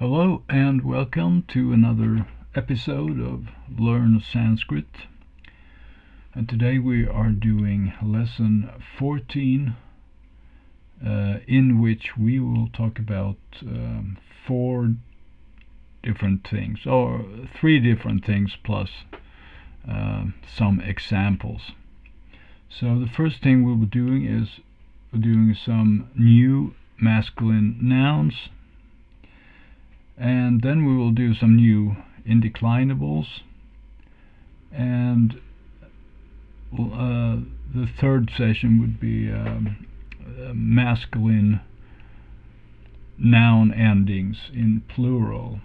Hello and welcome to another episode of Learn Sanskrit. And today we are doing lesson 14, in which we will talk about four different things, or three different things plus some examples. So the first thing we'll be doing is doing some new masculine nouns, and then we will do some new indeclinables, and the third session would be masculine noun endings in plural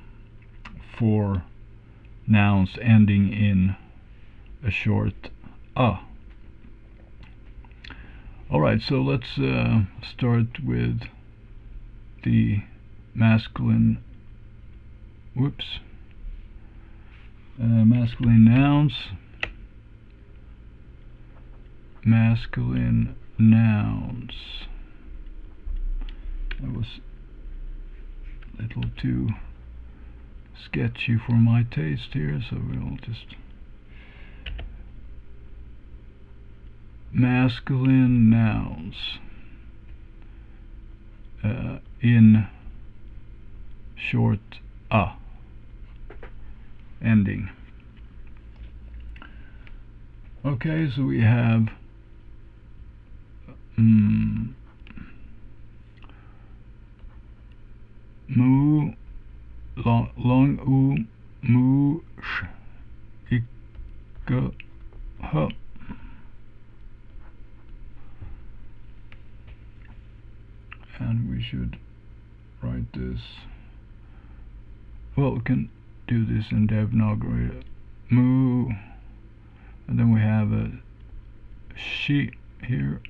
for nouns ending in a short a. Alright, so let's start with the masculine masculine nouns. Masculine nouns. That was a little too sketchy for my taste here, so we'll just masculine nouns in short a ending. Okay, so we have mūṣikaḥ. And we should write this, well, we can do this in Devanagari, and then we have a she here,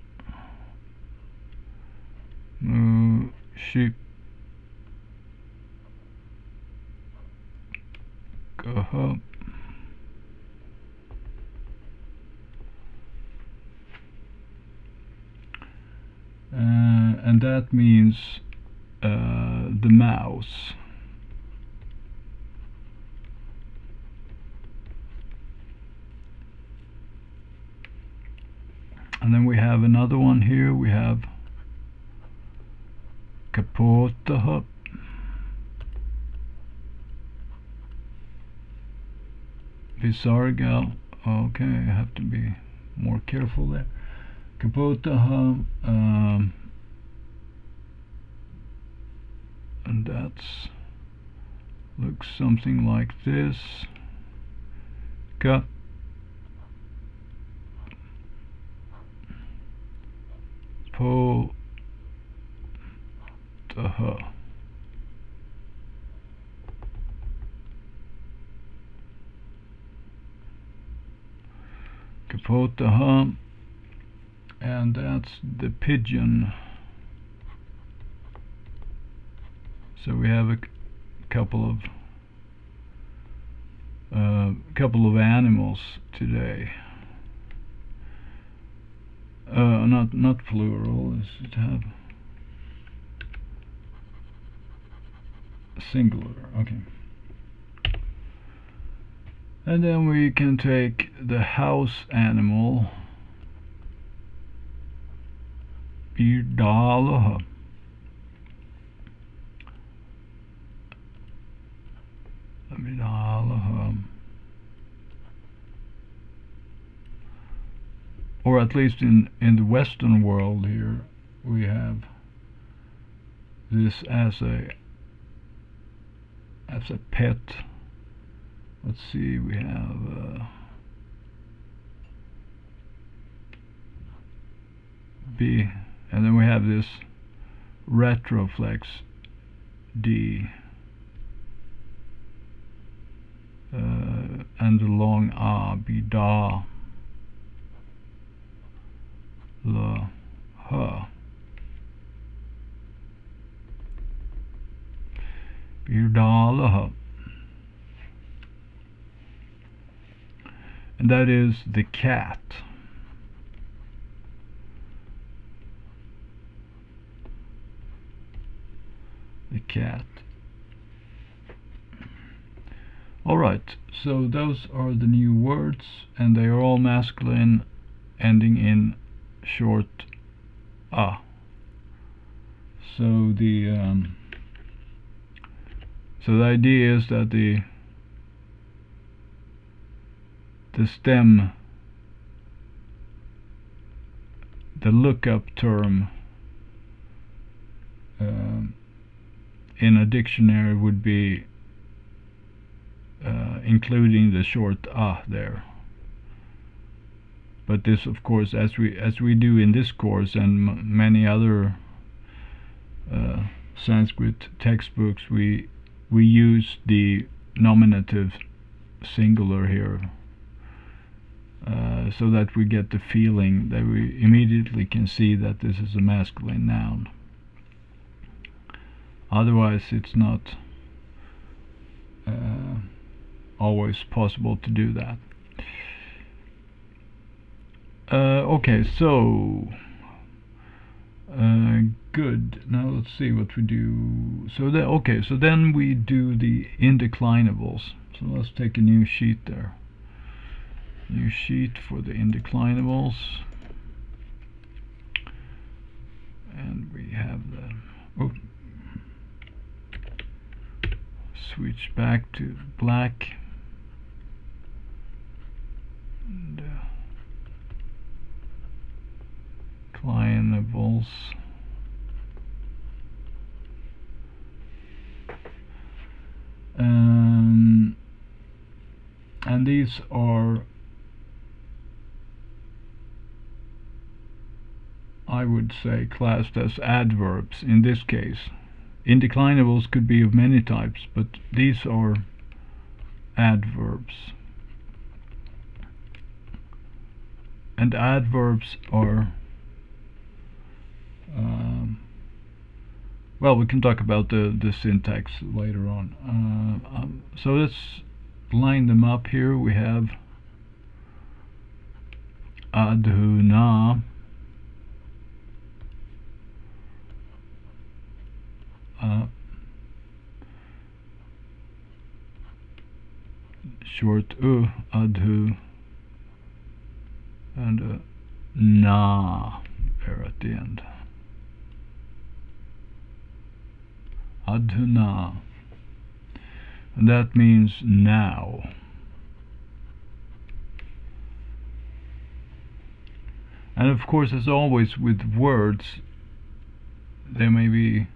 mūṣikaḥ. And that means the mouse. And then we have another one here. We have kapotaḥ. Visarga. Okay, I have to be more careful there. Kapotaḥ, and that's looks something like this. Kapotaḥ. Kapotaḥ, and that's the pigeon. So we have a couple of animals today. Not plural. This should have singular. Okay. And then we can take the house animal, biḍālaḥ. Or at least in the Western world here, we have this as a pet. Let's see, we have B, and then we have this retroflex D, and the long A, biḍālaḥ. Biḍālaḥ. And that is the cat. The cat. Alright, so those are the new words, and they are all masculine, ending in short a. So the idea is that the stem, the lookup term in a dictionary would be including the short a there. But this, of course, as we do in this course and many other Sanskrit textbooks, we use the nominative singular here, so that we get the feeling that we immediately can see that this is a masculine noun. Otherwise, it's not always possible to do that. Okay, so good. Now let's see what we do. So then we do the indeclinables. So let's take a new sheet there. New sheet for the indeclinables, and we have the switch back to black, and declinables. And these are, I would say, classed as adverbs in this case. Indeclinables could be of many types, but these are adverbs. And adverbs are, well, we can talk about the syntax later on. So let's line them up here. We have adhunā, short adhu, and na there at the end. Adhunā, and that means now. And of course, as always with words, there may be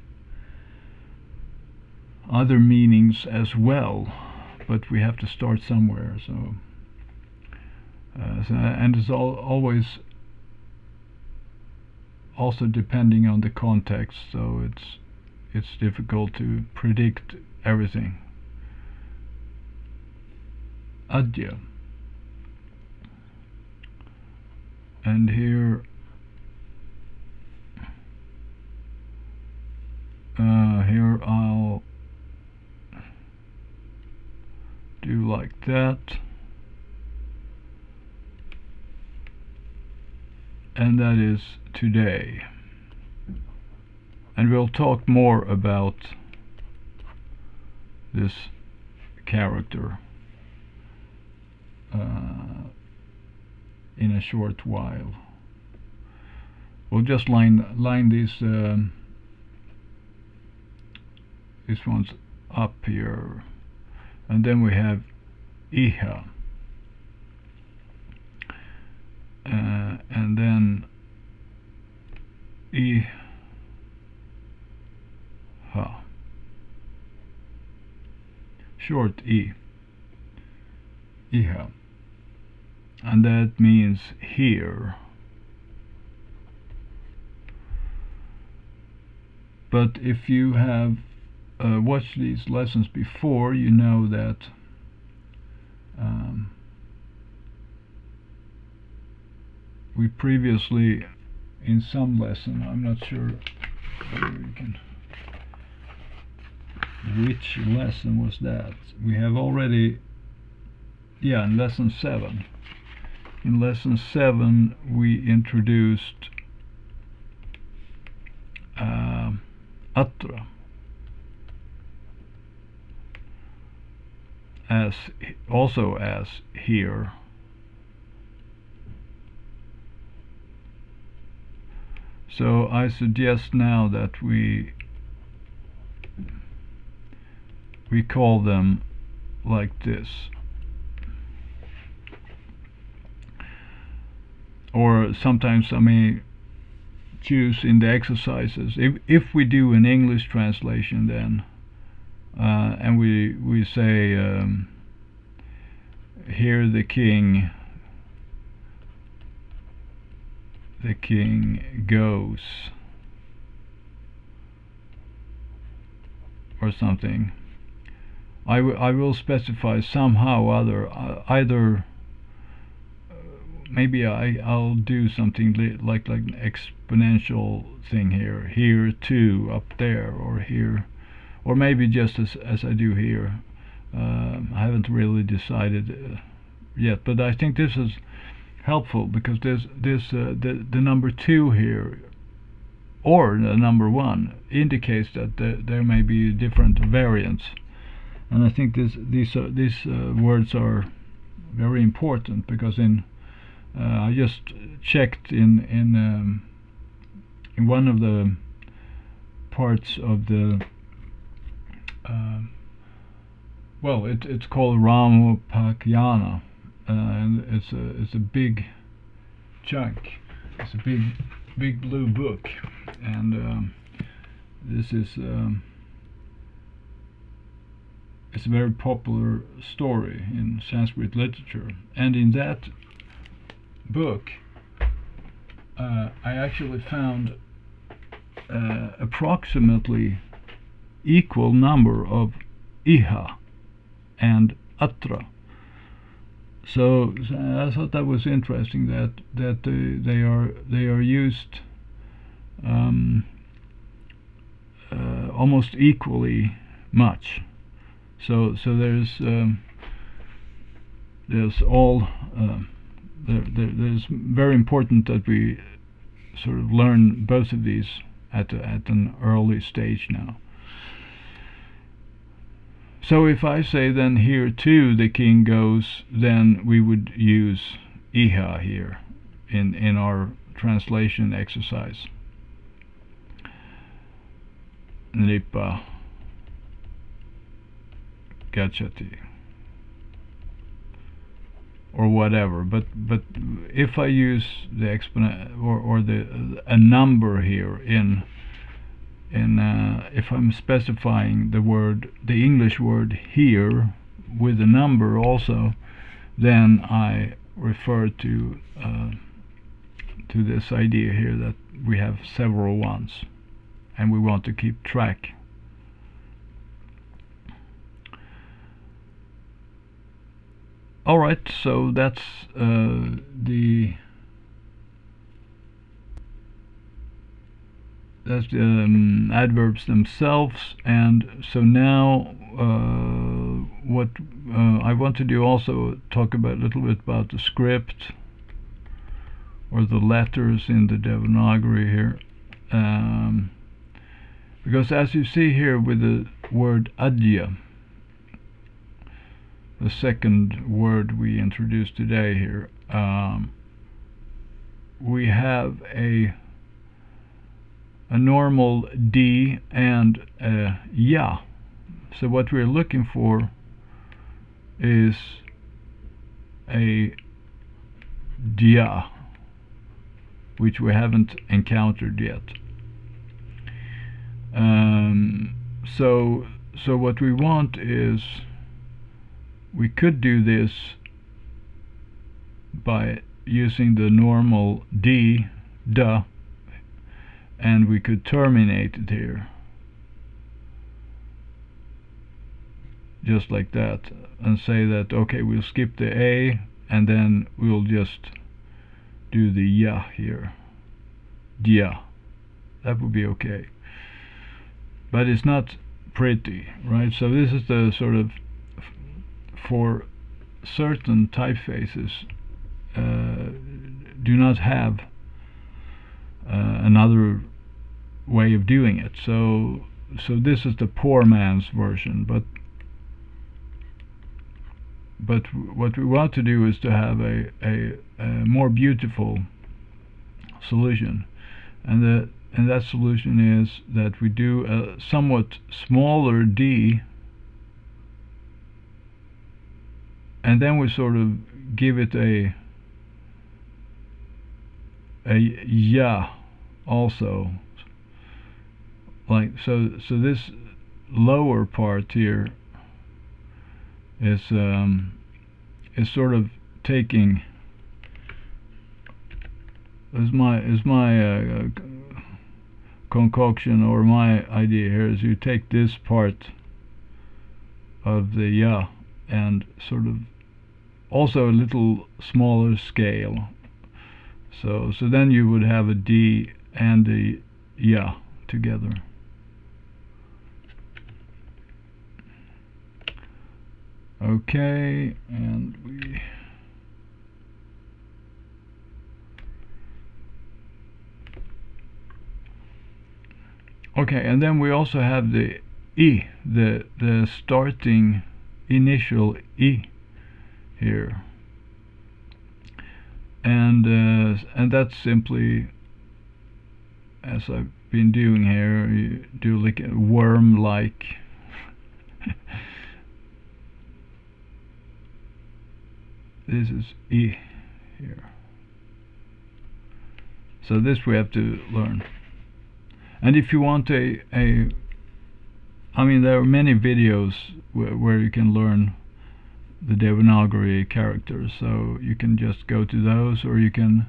other meanings as well, but we have to start somewhere. So and it's always also depending on the context, so it's difficult to predict everything. Adya, and here I'll do like that, and that is today. And we'll talk more about this character in a short while. We'll just line these ones up here, and then we have iha, and then iha, short e, iha, and that means here. But if you have watched these lessons before, you know that we previously, in some lesson, I'm not sure whether you can, which lesson was that? We have already, yeah, in lesson 7. In lesson 7 we introduced atra, also as here. So I suggest now that we call them like this. Or sometimes I may choose in the exercises, if we do an English translation then, and we say here the king goes, or something, I will specify somehow either maybe I'll do something like an exponential thing here too, up there, or here, or maybe just as I do here. I haven't really decided yet, but I think this is helpful because the number 2 here, or the number 1, indicates that there may be different variants, and I think these words are very important because I just checked in one of the parts of the well, it's called Ramapakayana, and it's a big chunk. It's a big blue book, and this is it's a very popular story in Sanskrit literature, and in that book I actually found approximately equal number of iha and atra. So I thought that was interesting that they are used almost equally much. So there's all there's very important that we sort of learn both of these at an early stage now. So if I say then here too the king goes, then we would use iha here in our translation exercise. Nripa gachati, or whatever, but if I use the exponent or a number here if I'm specifying the English word here with a number also, then I refer to this idea here that we have several ones and we want to keep track. Alright, so that's the adverbs themselves, and so now what I want to do also talk about a little bit about the script or the letters in the Devanagari here, because as you see here with the word adya, the second word we introduced today here, we have a normal D and a ya. So what we're looking for is a dya, which we haven't encountered yet. So what we want is, we could do this by using the normal D, da, and we could terminate it here just like that and say that okay, we'll skip the A and then we'll just do the ya here, dia. That would be okay, but it's not pretty, right? So this is the sort of, for certain typefaces do not have another way of doing it. So this is the poor man's version, but but what we want to do is to have a more beautiful solution, and that solution is that we do a somewhat smaller d, and then we sort of give it a ya also, like so. So this lower part here is sort of taking, is my concoction, or my idea here is you take this part of the ya and sort of also a little smaller scale. So then you would have a d and a ya together. Okay, and we and then we also have the I, the starting initial I here, and that's simply, as I've been doing here, you do like a worm-like this is I here. So this we have to learn. And if you want I mean, there are many videos where you can learn the Devanagari characters, so you can just go to those, or you can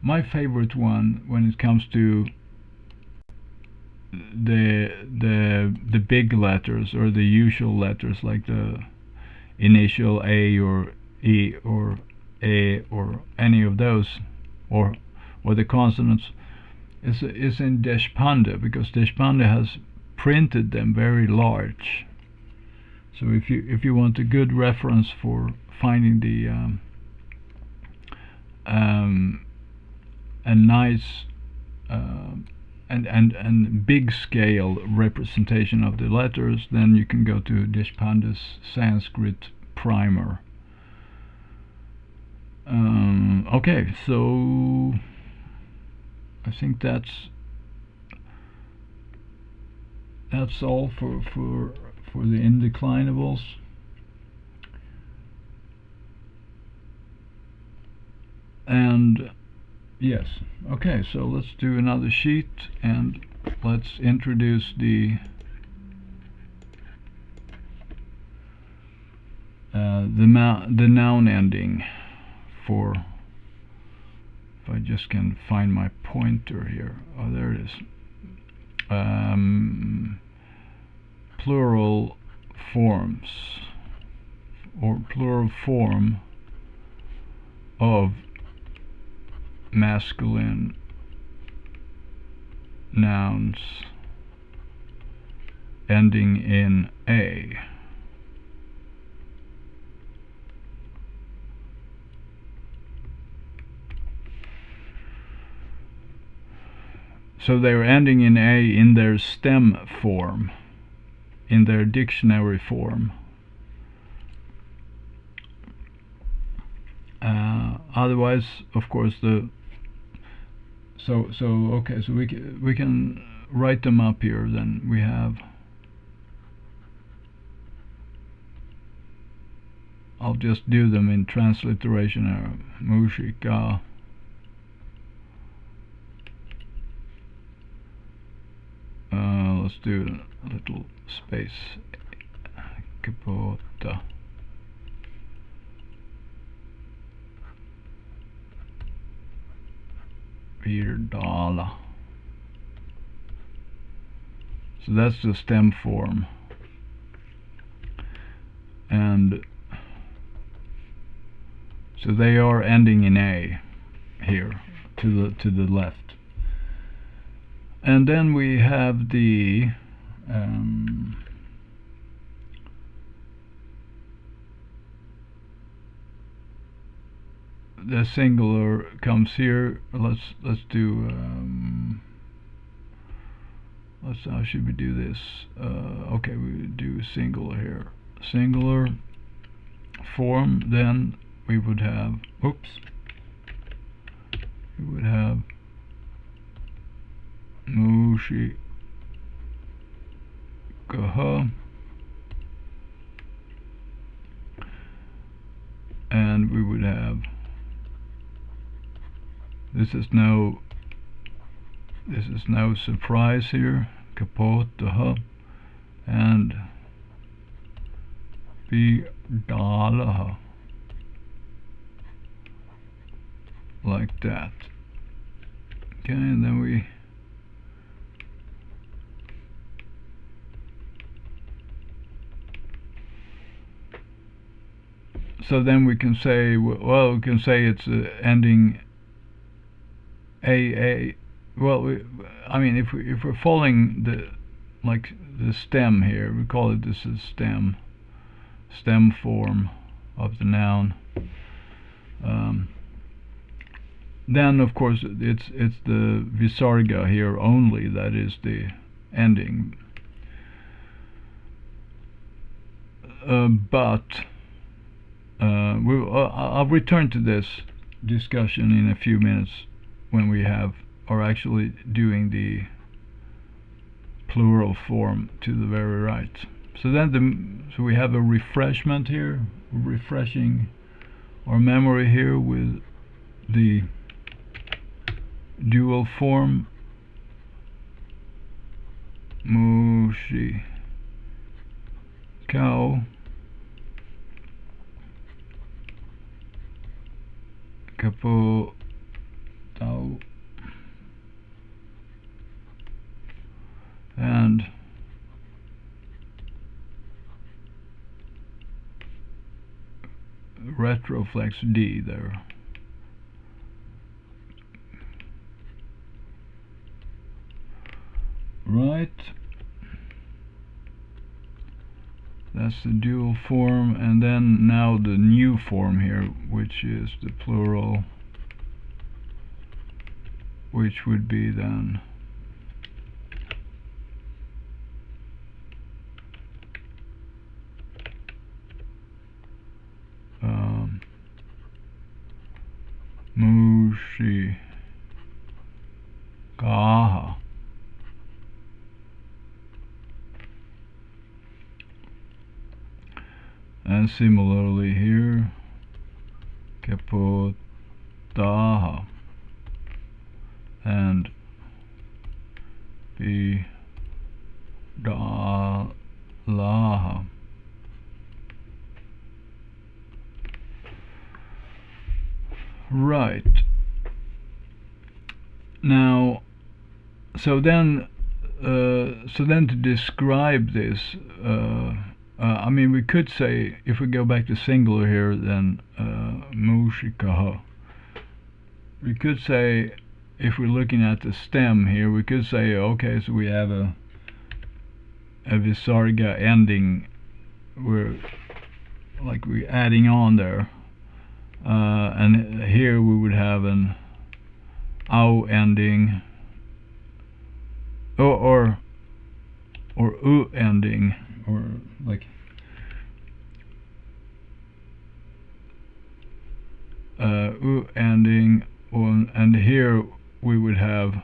my favorite one when it comes to the big letters, or the usual letters, like the initial A or E or A or any of those, or the consonants, is in Deshpande, because Deshpande has printed them very large. So if you want a good reference for finding the a nice and big scale representation of the letters, then you can go to Deshpande's Sanskrit primer. Okay, so I think that's all for the indeclinables. And yes, okay, so let's do another sheet, and let's introduce the noun ending for, if I just can find my pointer here. Oh, there it is. Plural forms, or plural form of masculine nouns ending in A. So they're ending in A in their stem form, in their dictionary form. Otherwise, of course, okay, so we can write them up here. Then we have, I'll just do them in transliteration. Mūṣikaḥ, let's do a little space. Kapotaḥ. Biḍālaḥ. So that's the stem form, and so they are ending in A here to the left. And then we have the singular comes here. Let's do how should we do this? Okay, we do singular here. Singular, form, then we would have mūṣikaḥ, and we would have, this is no surprise here, kapotaḥ and biḍālaḥ, like that. Okay, and then we can say, well, we can say it's ending a. Well, if we're following the stem here, we call it this is stem form of the noun. Then of course it's the visarga here only that is the ending. But I'll return to this discussion in a few minutes when we are actually doing the plural form to the very right. So then we have a refreshment here, refreshing our memory here with the dual form mūṣikaḥ, kapotaḥ, and retroflex D there. Right, that's the dual form, and then now the new form here, which is the plural, which would be then mūṣikaḥ. And similarly here, kapotaḥ and biḍālaḥ. Right. Now, so then to describe this, we could say, if we go back to singular here, then mūṣikaḥ. We could say, if we're looking at the stem here, we could say, okay, so we have a visarga ending, we're adding on there, and here we would have an au ending, or u ending, or u ending, and here we would have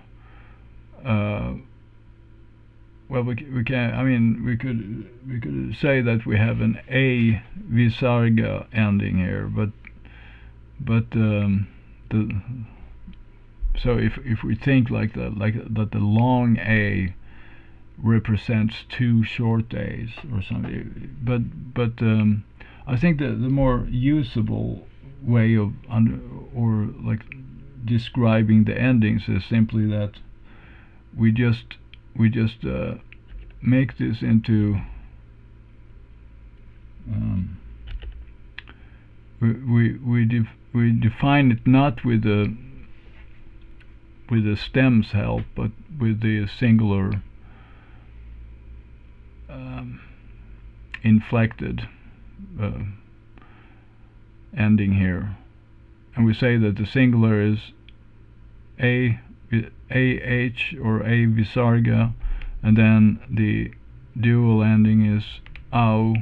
we could say that we have an a visarga ending here, but so if we think like that the long a represents two short a's or something, but I think that the more usable way of describing the endings is simply that we just make this into we define it not with the stem's help, but with the singular inflected ending here, and we say that the singular is a h or a visarga, and then the dual ending is au,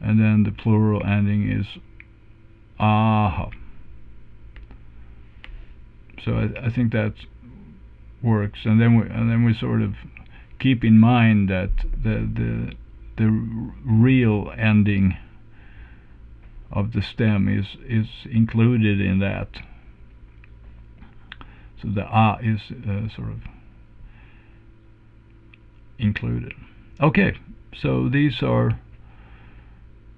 and then the plural ending is aha. So I think that works, and then we sort of keep in mind that the real ending of the stem is included in that. So the a is sort of included. Okay, so these are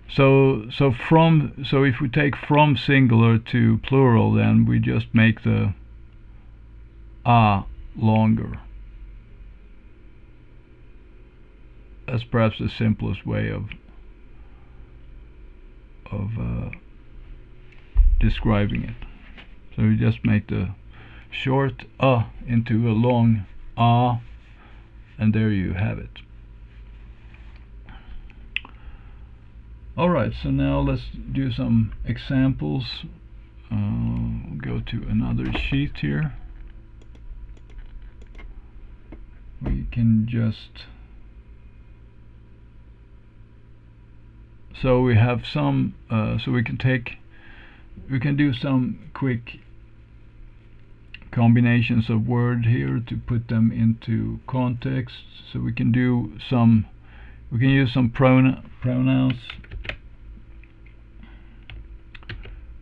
so if we take from singular to plural, then we just make the a longer. That's perhaps the simplest way of describing it. So we just make the short a into a long a, and there you have it. Alright, so now let's do some examples. We'll go to another sheet here. We can just, so we have some, so we can do some quick combinations of word here to put them into context. So we can use some pronouns.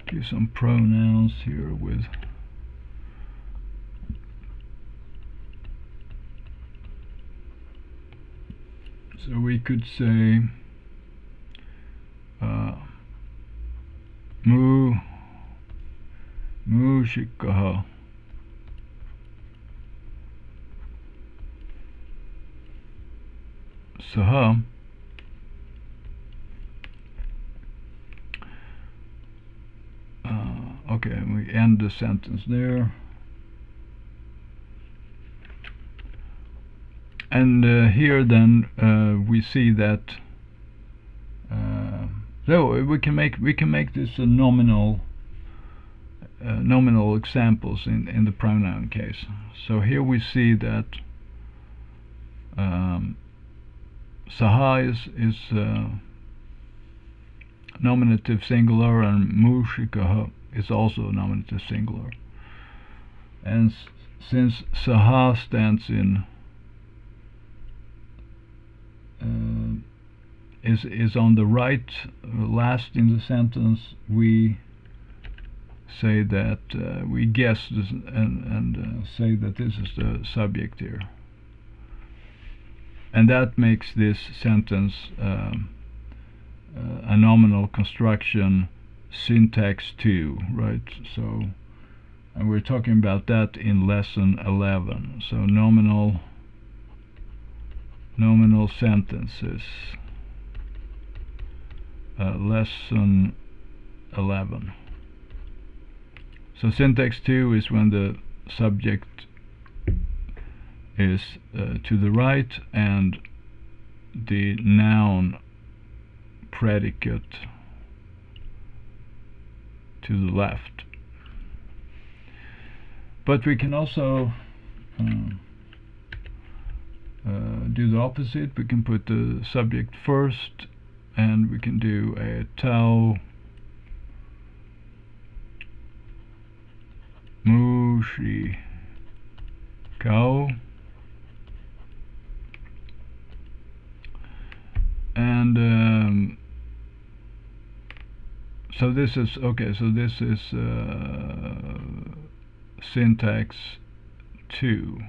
Do some pronouns here with so we could say mūṣikaḥ, sah, okay, and we end the sentence there. And here then we see that so we can make this a nominal examples in the pronoun case. So here we see that saha is nominative singular, and mūṣikaḥ is also nominative singular. And since saha stands in is on the right, last in the sentence, we say that we guess this and say that this is the subject here, and that makes this sentence a nominal construction, syntax 2, right? So, and we're talking about that in lesson 11. So nominal sentences, lesson 11. So syntax 2 is when the subject is to the right and the noun predicate to the left. But we can also do the opposite. We can put the subject first, and we can do a tau mūṣikaḥ, and so this is okay. So this is syntax 2,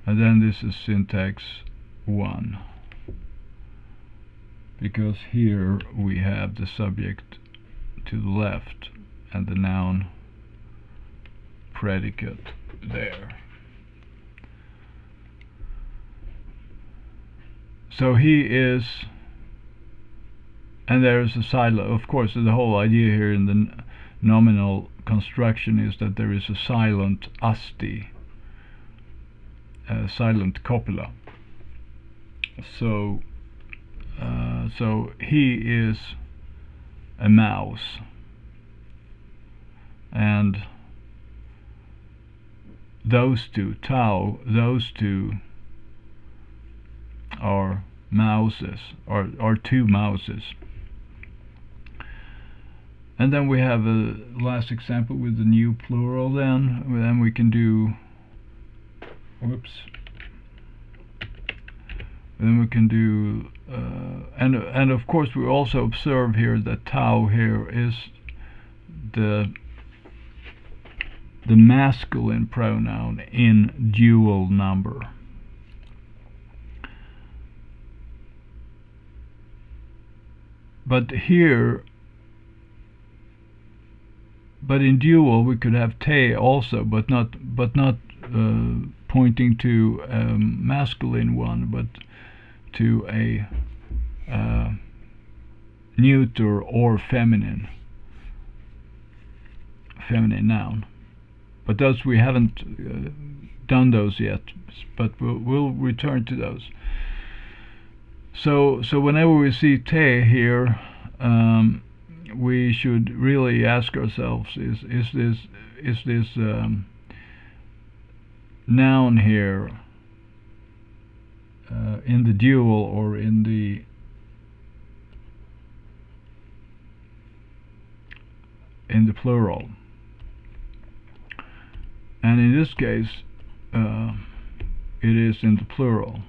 and then this is syntax 1, because here we have the subject to the left and the noun predicate there. So he is, and there is a silent, of course. The whole idea here in the nominal construction is that there is a silent asti, a silent copula. So so he is a mouse, and those two are mouses, or 2 mouses. And then we have a last example with the new plural. Then we can do, then we can do, and of course we also observe here that tau here is the masculine pronoun in dual number. But in dual we could have te also, but not pointing to a masculine one, but to a neuter or feminine noun. But those we haven't done those yet, but we'll return to those. So whenever we see te here, we should really ask ourselves: is this noun here in the dual or in the plural? And in this case, it is in the plural.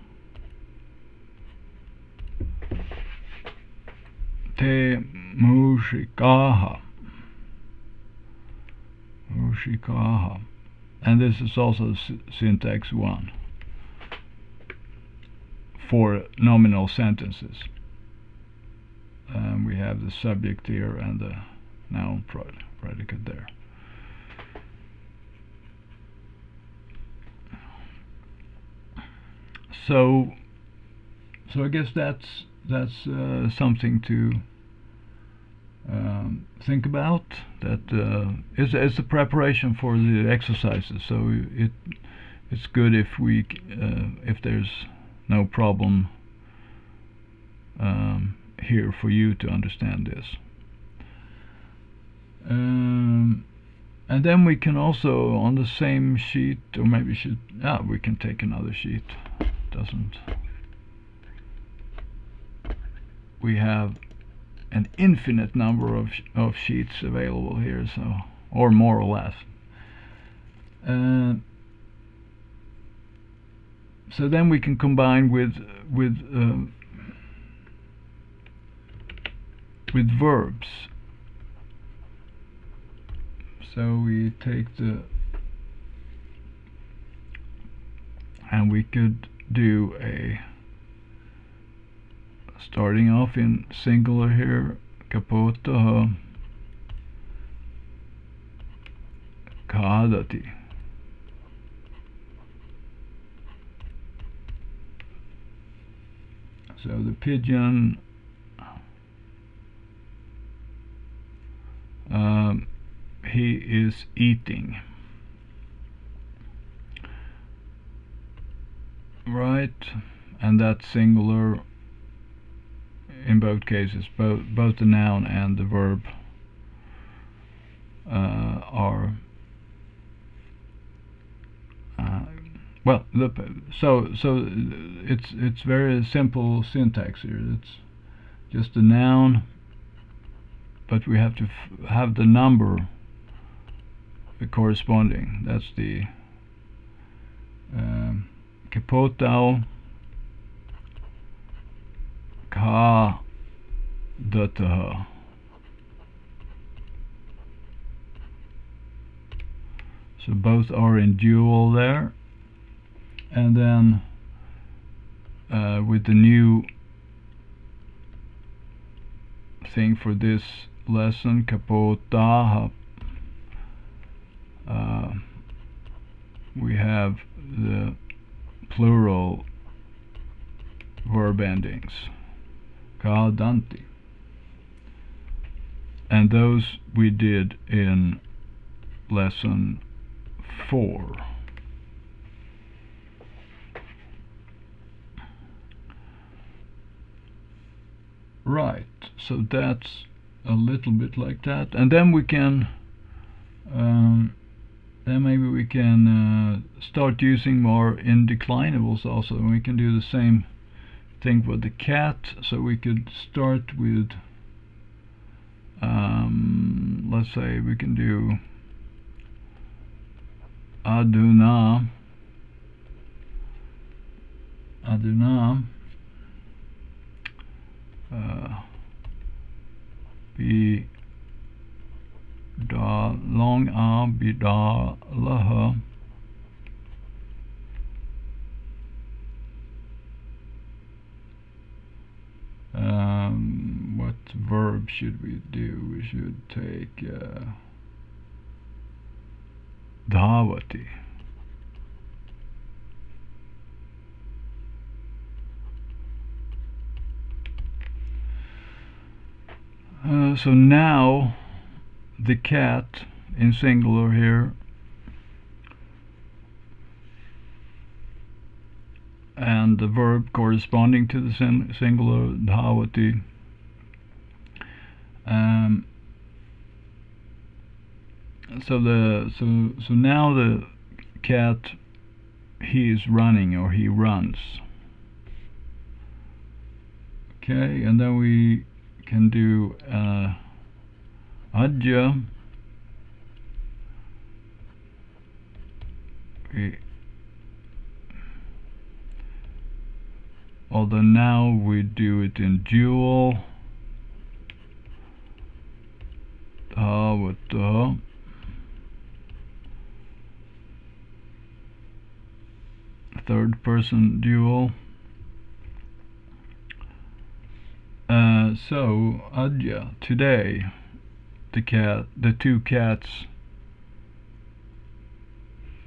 Te mūṣikaḥ. And this is also syntax 1 for nominal sentences. We have the subject here and the noun predicate there. So I guess that's something to think about. That it's a preparation for the exercises. So it's good if if there's no problem here for you to understand this. And then we can also, on the same sheet, or maybe we can take another sheet. We have an infinite number of sheets available here, so, or more or less. So then we can combine with verbs. So we take and we could do starting off in singular here, kapotaḥ, kāhdati. So the pigeon he is eating. Right, and that's singular in both cases. Both the noun and the verb are so it's very simple syntax here. It's just a noun, but we have to have the number corresponding. That's the kapotaḥ, kādatāh. So both are in dual there. And then with the new thing for this lesson, kapotaḥ, we have the plural verb endings, kādanti, and those we did in lesson 4. Right, so that's a little bit like that, and then we can then maybe we can start using more indeclinables also, and we can do the same thing for the cat, so we could start with let's say we can do adhunā, long a biḍālaḥ, what verb should we do? We should take dhavati. So now the cat in singular here, and the verb corresponding to the singular dhavati. So now the cat, he is running, or he runs. Okay, and then we can do adya. Although now we do it in dual. With third person dual. So adya, today, the two cats,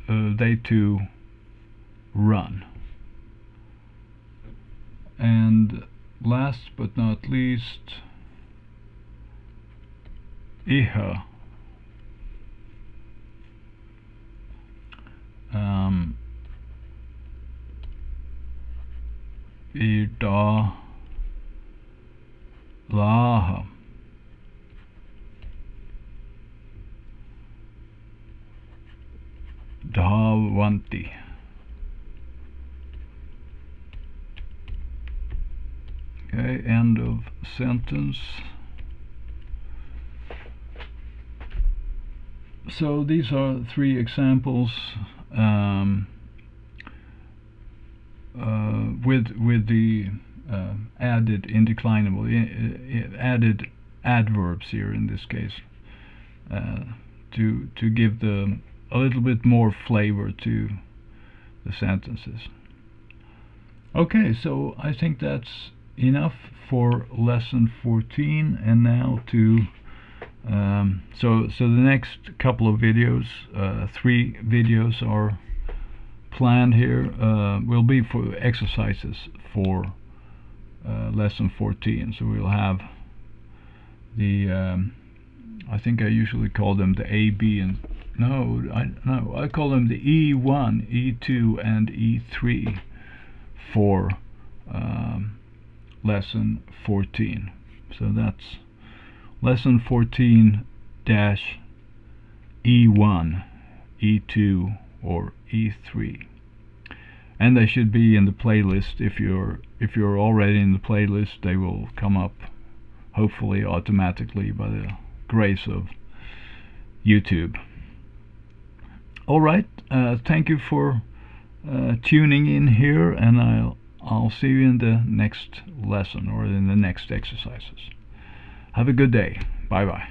they too run. And last but not least, iha, biḍālaḥ, dhavanti. Okay, end of sentence. So these are 3 examples with the added indeclinable, added adverbs here in this case, to give a little bit more flavor to the sentences. Okay, so I think that's enough for lesson 14, and now to so the next couple of videos, 3 videos are planned here, will be for exercises for lesson 14. So we'll have the I think I usually call them the A, B, and I call them the E1, E2, and E3 for lesson 14. So that's lesson 14 dash E1, E2, or E3, and they should be in the playlist. If you're already in the playlist, they will come up hopefully automatically by the grace of YouTube. All right, thank you for tuning in here, and I'll see you in the next lesson or in the next exercises. Have a good day. Bye bye.